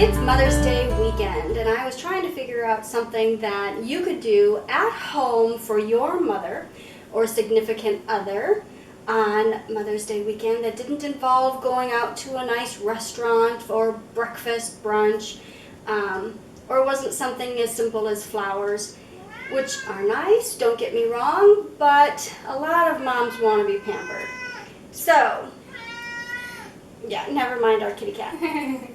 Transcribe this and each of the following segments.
It's Mother's Day weekend, and I was trying to figure out something that you could do at home for your mother or significant other on Mother's Day weekend that didn't involve going out to a nice restaurant for breakfast, brunch, or wasn't something as simple as flowers, which are nice, don't get me wrong, but a lot of moms want to be pampered. So, yeah, never mind our kitty cat.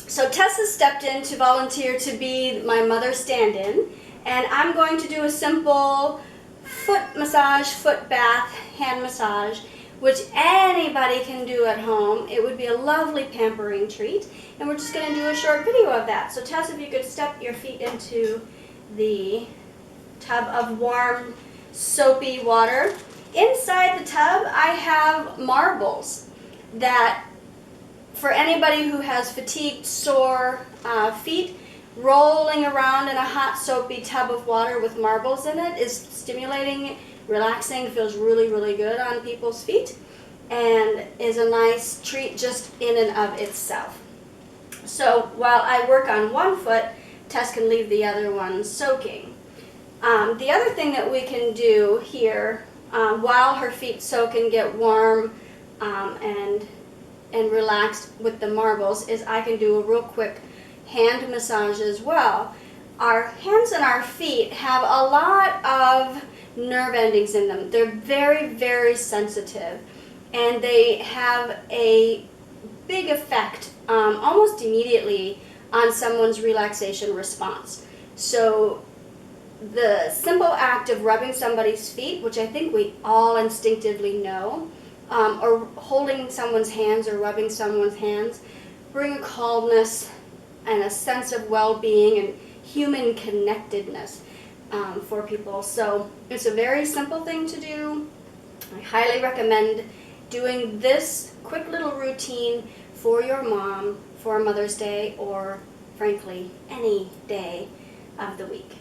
So Tessa stepped in to volunteer to be my mother's stand-in, and I'm going to do a simple foot massage, foot bath, hand massage, which anybody can do at home. It would be a lovely pampering treat, and we're just going to do a short video of that. So Tessa, if you could step your feet into the tub of warm, soapy water. Inside the tub, I have marbles that, for anybody who has fatigued, sore feet, rolling around in a hot, soapy tub of water with marbles in it is stimulating, relaxing, feels really, really good on people's feet, and is a nice treat just in and of itself. So while I work on one foot, Tess can leave the other one soaking. The other thing that we can do here, while her feet soak and get warm and relaxed with the marbles, is I can do a real quick hand massage as well. Our hands and our feet have a lot of nerve endings in them. They're very, very sensitive, and they have a big effect almost immediately on someone's relaxation response. So the simple act of rubbing somebody's feet, which I think we all instinctively know, or holding someone's hands or rubbing someone's hands, bring a calmness and a sense of well-being and human connectedness for people. So it's a very simple thing to do. I highly recommend doing this quick little routine for your mom for Mother's Day, or frankly any day of the week.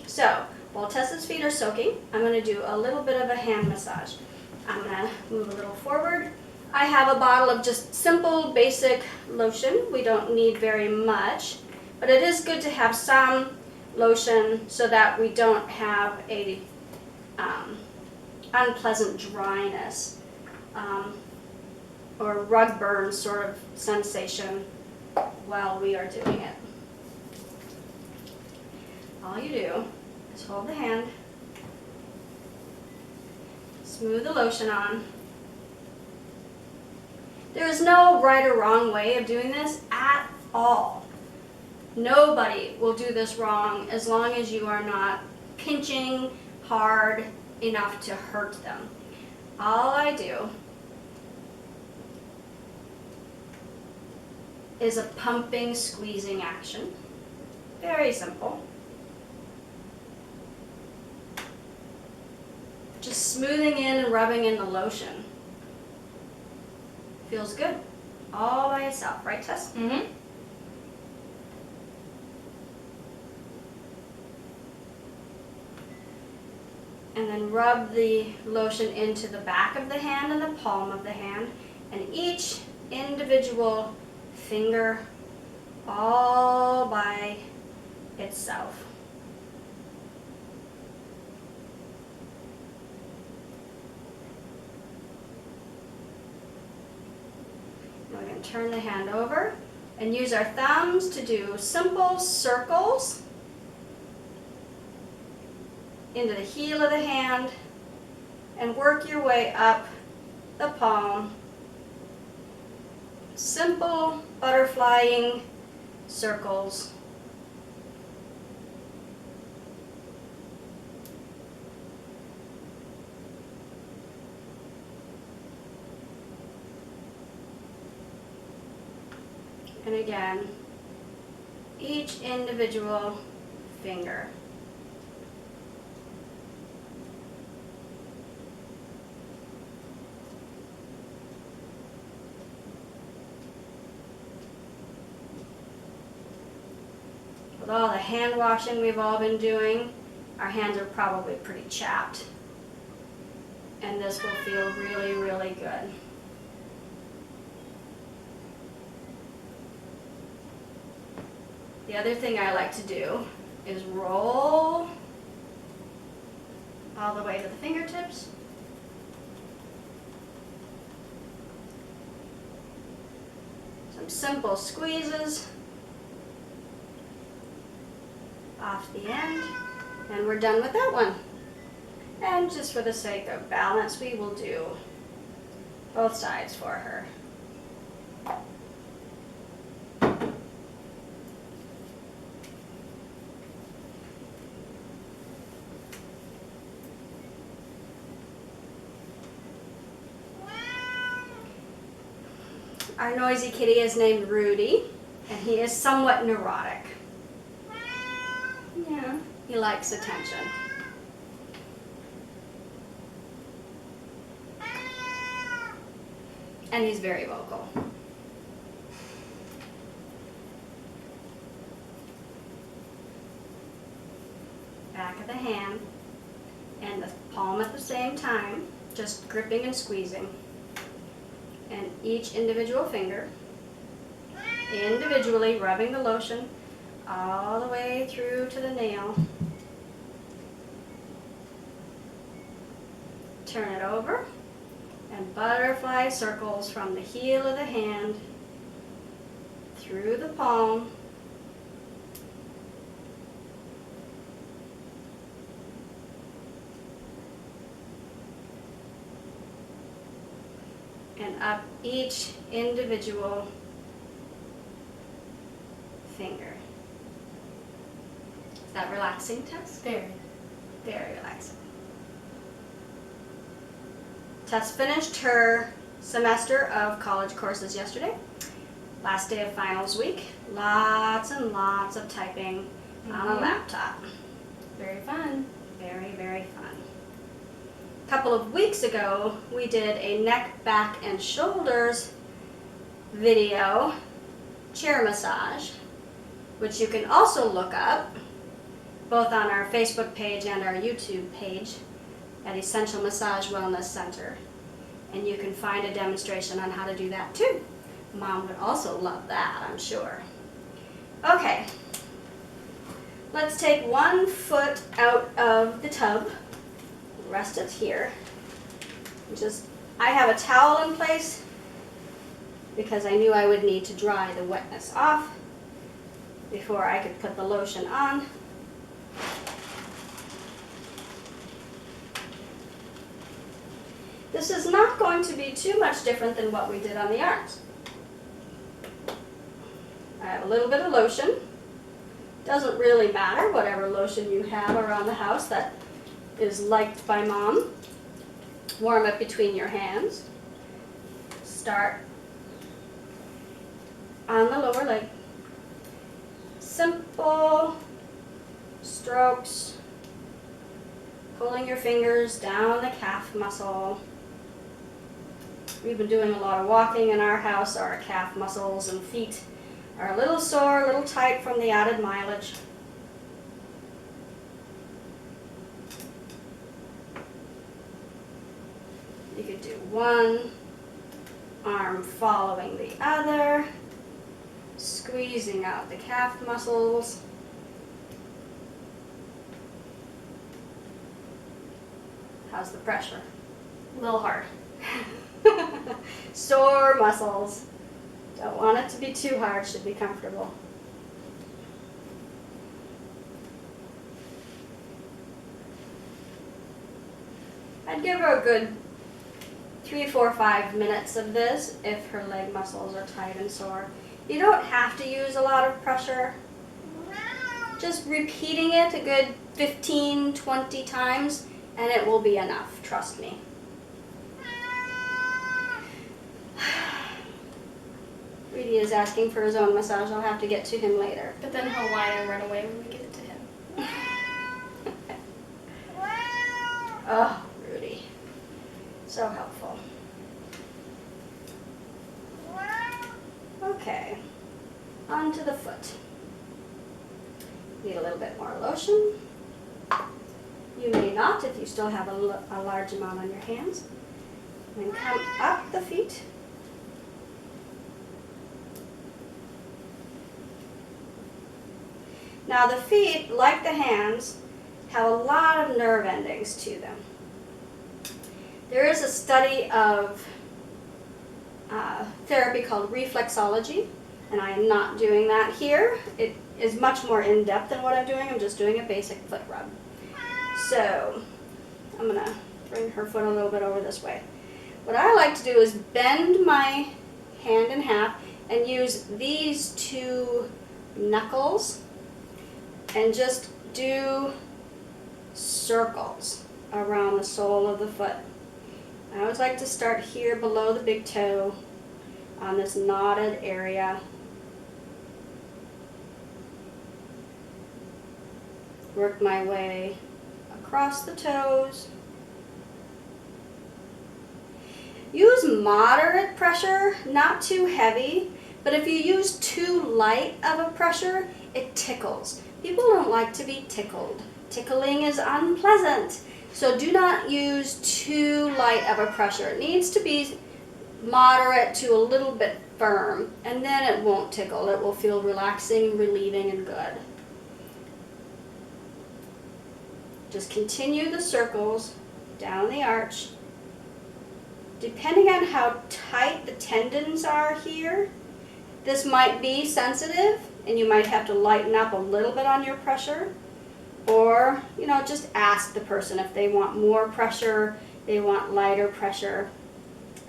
So while Tessa's feet are soaking, I'm going to do a little bit of a hand massage. I'm going to move a little forward. I have a bottle of just simple, basic lotion. We don't need very much, but it is good to have some lotion so that we don't have a unpleasant dryness or rug burn sort of sensation while we are doing it. All you do is hold the hand, smooth the lotion on. There is no right or wrong way of doing this at all. Nobody will do this wrong as long as you are not pinching hard enough to hurt them. All I do is a pumping, squeezing action. Very simple. Just smoothing in and rubbing in the lotion. Feels good. All by itself, right, Tess? Mm-hmm. And then rub the lotion into the back of the hand and the palm of the hand, and each individual finger all by itself. We're going to turn the hand over and use our thumbs to do simple circles into the heel of the hand, and work your way up the palm. Simple butterflying circles. And again, each individual finger. With all the hand washing we've all been doing, our hands are probably pretty chapped. And this will feel really, really good. The other thing I like to do is roll all the way to the fingertips. Some simple squeezes off the end, and we're done with that one. And just for the sake of balance, we will do both sides for her. Our noisy kitty is named Rudy, and he is somewhat neurotic. Yeah, he likes attention. And he's very vocal. Back of the hand and the palm at the same time, just gripping and squeezing. And each individual finger, individually rubbing the lotion all the way through to the nail. Turn it over and butterfly circles from the heel of the hand through the palm and up each individual finger. Is that relaxing, Tess? Very. Very relaxing. Tess finished her semester of college courses yesterday. Last day of finals week. Lots and lots of typing on a laptop. Very fun. Very, very fun. A couple of weeks ago, we did a neck, back, and shoulders video chair massage, which you can also look up both on our Facebook page and our YouTube page at Essential Massage Wellness Center. And you can find a demonstration on how to do that too. Mom would also love that, I'm sure. Okay, let's take one foot out of the tub, rest it here. I have a towel in place because I knew I would need to dry the wetness off before I could put the lotion on. This is not going to be too much different than what we did on the arms. I have a little bit of lotion. Doesn't really matter, whatever lotion you have around the house that is liked by Mom. Warm it between your hands. Start on the lower leg. Simple strokes, pulling your fingers down the calf muscle. We've been doing a lot of walking in our house. Our calf muscles and feet are a little sore, a little tight from the added mileage. You could do one arm following the other, squeezing out the calf muscles. How's the pressure? A little hard. Sore muscles. Don't want it to be too hard, should be comfortable. I'd give her a good 3, 4, 5 minutes of this if her leg muscles are tight and sore. You don't have to use a lot of pressure. Just repeating it a good 15, 20 times and it will be enough, trust me. Rudy is asking for his own massage. I'll have to get to him later. But then he'll whine and run away when we give it to him. Oh, Rudy. So helpful. Okay. On to the foot. Need a little bit more lotion. You may not if you still have a large amount on your hands. Then come up the feet. Now the feet, like the hands, have a lot of nerve endings to them. There is a study of therapy called reflexology, and I am not doing that here. It is much more in-depth than what I'm doing. I'm just doing a basic foot rub. So I'm going to bring her foot a little bit over this way. What I like to do is bend my hand in half and use these two knuckles and just do circles around the sole of the foot. I always like to start here below the big toe on this knotted area. Work my way across the toes. Use moderate pressure, not too heavy, but if you use too light of a pressure, it tickles. People don't like to be tickled. Tickling is unpleasant. So do not use too light of a pressure. It needs to be moderate to a little bit firm, and then it won't tickle. It will feel relaxing, relieving, and good. Just continue the circles down the arch. Depending on how tight the tendons are here, this might be sensitive, and you might have to lighten up a little bit on your pressure. Or, just ask the person if they want more pressure, they want lighter pressure.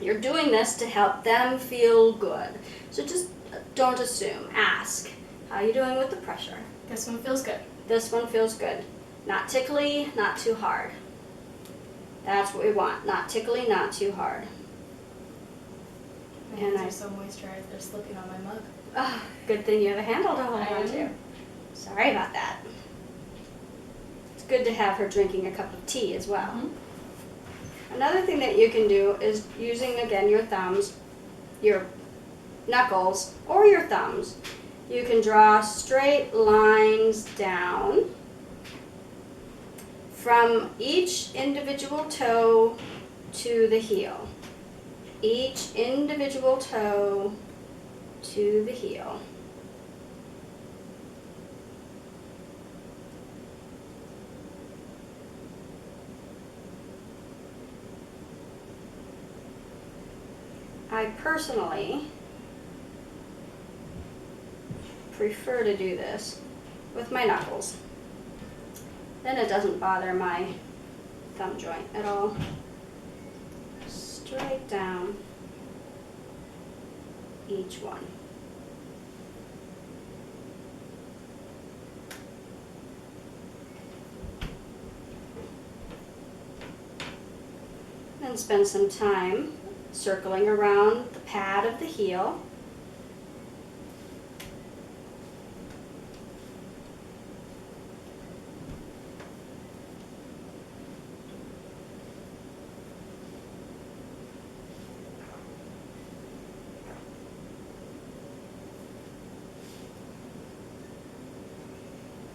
You're doing this to help them feel good. So just don't assume. Ask. How are you doing with the pressure? This one feels good. This one feels good. Not tickly, not too hard. That's what we want. Not tickly, not too hard. My hands are so moisturized, they're slipping on my mug. Oh, good thing you have a handle to hold on to. Sorry about that. It's good to have her drinking a cup of tea as well. Mm-hmm. Another thing that you can do is using, again, your thumbs, your knuckles, or your thumbs. You can draw straight lines down from each individual toe to the heel. Each individual toe to the heel. I personally prefer to do this with my knuckles. Then it doesn't bother my thumb joint at all. Straight down each one. Then spend some time circling around the pad of the heel.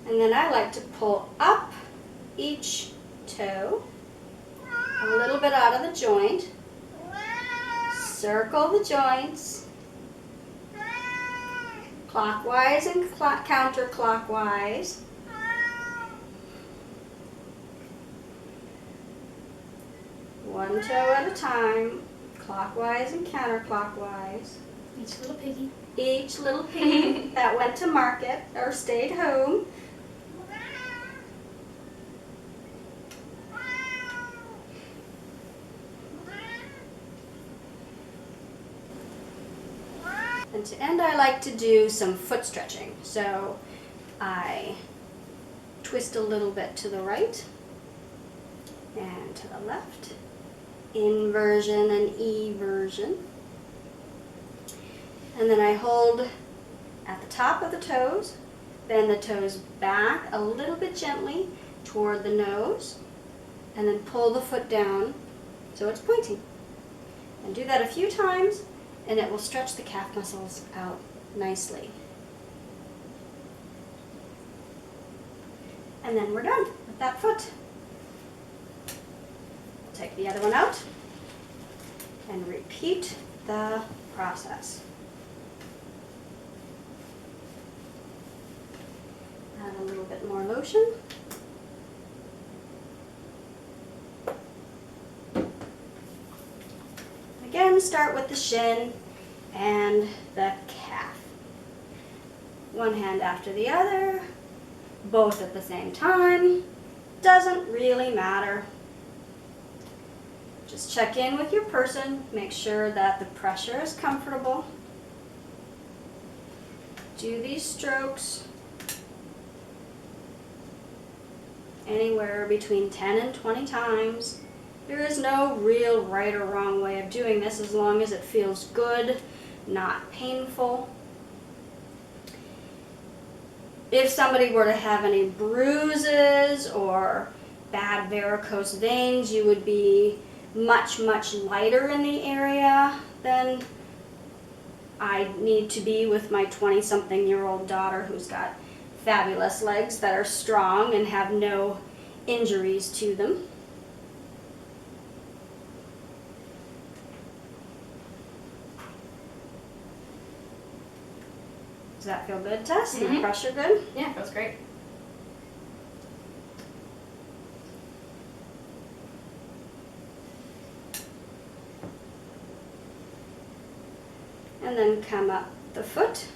And then I like to pull up each toe, a little bit out of the joint, circle the joints, clockwise and counterclockwise. One toe at a time, clockwise and counterclockwise. Each little piggy. Each little pig that went to market or stayed home. And to end, I like to do some foot stretching. So I twist a little bit to the right and to the left. Inversion and eversion. And then I hold at the top of the toes, bend the toes back a little bit gently toward the nose, and then pull the foot down so it's pointing. And do that a few times, and it will stretch the calf muscles out nicely. And then we're done with that foot. Take the other one out and repeat the process. Add a little bit more lotion. Again, start with the shin and the calf. One hand after the other, both at the same time. Doesn't really matter. Just check in with your person, make sure that the pressure is comfortable. Do these strokes anywhere between 10 and 20 times. There is no real right or wrong way of doing this as long as it feels good, not painful. If somebody were to have any bruises or bad varicose veins, you would be much lighter in the area than I need to be with my 20-something-year-old daughter who's got fabulous legs that are strong and have no injuries to them. Does that feel good, Tess? And the pressure good? Yeah, feels great. And then come up the foot.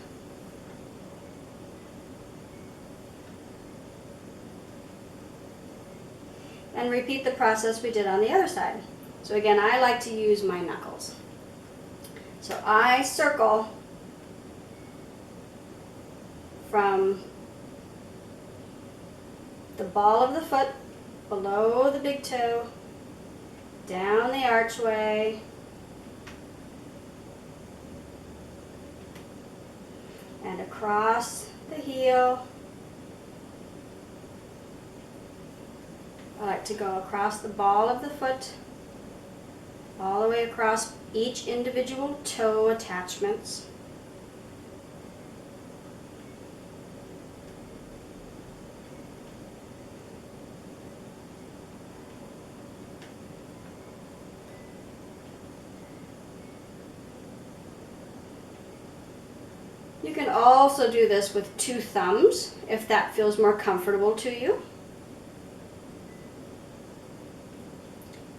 And repeat the process we did on the other side. So again, I like to use my knuckles. So I circle from the ball of the foot below the big toe, down the archway, and across the heel. I like to go across the ball of the foot, all the way across each individual toe attachments. You can also do this with 2 thumbs if that feels more comfortable to you.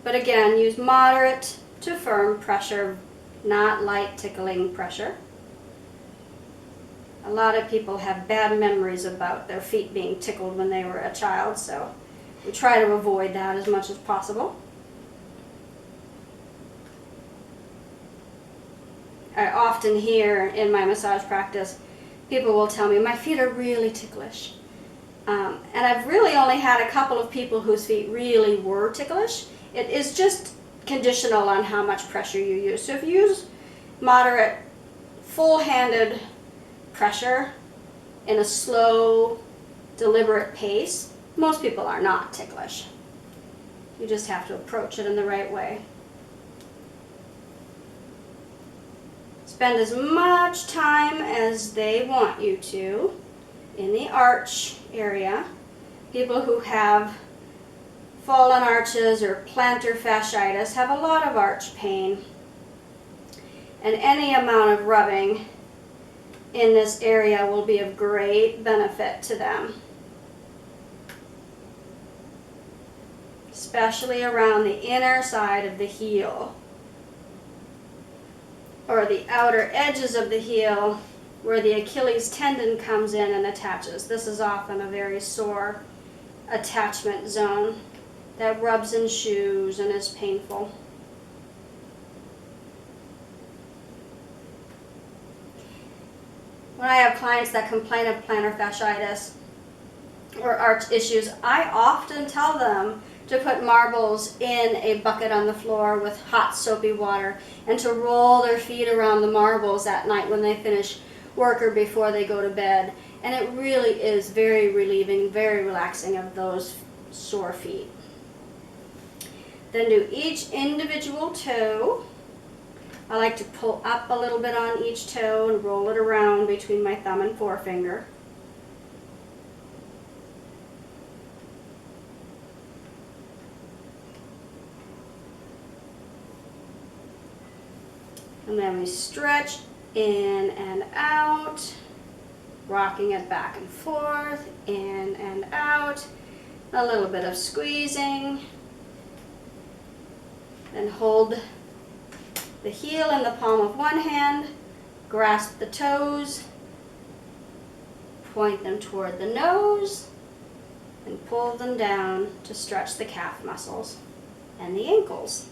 But again, use moderate to firm pressure, not light tickling pressure. A lot of people have bad memories about their feet being tickled when they were a child, so we try to avoid that as much as possible. I often hear in my massage practice, people will tell me, my feet are really ticklish. And I've really only had a couple of people whose feet really were ticklish. It is just conditional on how much pressure you use. So if you use moderate, full-handed pressure in a slow, deliberate pace, most people are not ticklish. You just have to approach it in the right way. Spend as much time as they want you to in the arch area. People who have fallen arches or plantar fasciitis have a lot of arch pain. And any amount of rubbing in this area will be of great benefit to them. Especially around the inner side of the heel, or the outer edges of the heel where the Achilles tendon comes in and attaches. This is often a very sore attachment zone that rubs in shoes and is painful. When I have clients that complain of plantar fasciitis or arch issues, I often tell them to put marbles in a bucket on the floor with hot soapy water and to roll their feet around the marbles at night when they finish work or before they go to bed. And it really is very relieving, very relaxing of those sore feet. Then do each individual toe. I like to pull up a little bit on each toe and roll it around between my thumb and forefinger. And then we stretch in and out. rocking it back and forth, in and out, a little bit of squeezing. Then hold the heel in the palm of one hand, grasp the toes, point them toward the nose, and pull them down to stretch the calf muscles and the ankles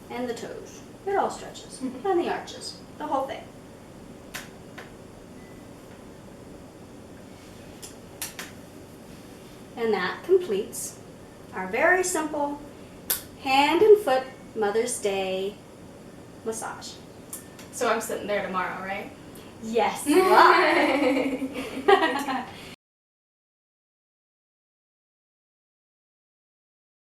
and the toes. It all stretches, and the arches, the whole thing. And that completes our very simple hand and foot Mother's Day massage. So I'm sitting there tomorrow, right? Yes, you are.